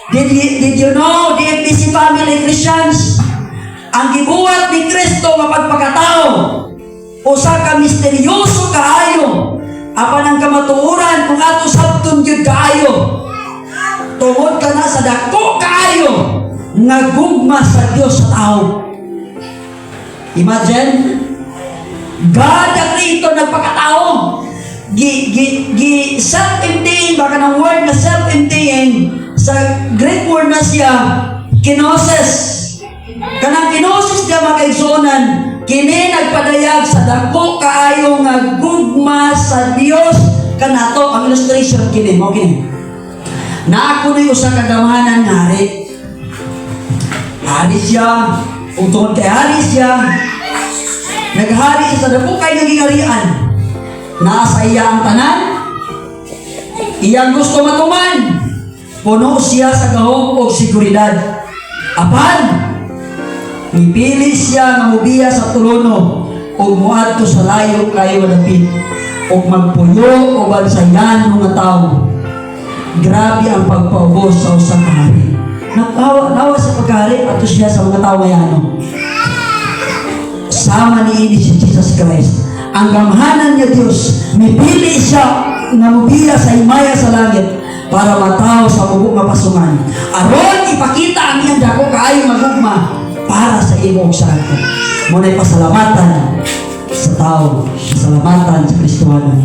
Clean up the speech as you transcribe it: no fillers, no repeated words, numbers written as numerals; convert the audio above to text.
Did you know, DFBC family Christians, ang gibuhat ni Kristo mapagpakatao, usa ka misteryoso kaayo, apan ang kamatuoran kung ato sabton gyud kaayo, tungod ka na sa dako kaayo nga gugma sa Dios sa tao. Imagine, God ang Kristo nagpakatao. Self-emptying, baka ng word na self-emptying, sa Greek word na siya, kenosis. Kanang kenosis niya makaigsunan, kini nagpadayag sa dako kaayo nga gugma sa Dios kanato. Ang illustration kini, mo kini. Na ako na usa ka gamhanan nga hari. Hari siya, ug tungod kay hari siya, naghari sa dako kay nagingarian. Nasa iya ang tanan, iyang gusto matuman, puno siya sa gahom o seguridad. Apan, mipili siya nga mubiya sa tulono o muadto sa layo kayo madapit o magpuyo o bansayan mga tao. Grabe ang pagpaubos sa usang kahari. Nawa sa pagkahari ato siya sa mga tao mayano. Sama ni ini si Jesus Christ. Ang gamhanan niya Diyos, mipili siya nga mubiya sa himaya sa langit para matao sa mubuk nga pasungan. Aron ipakita ang iyang dako kaayo magugma para sa imo ug sa ato. Muna'y pasalamatan sa tao, pasalamatan sa Kristohanan.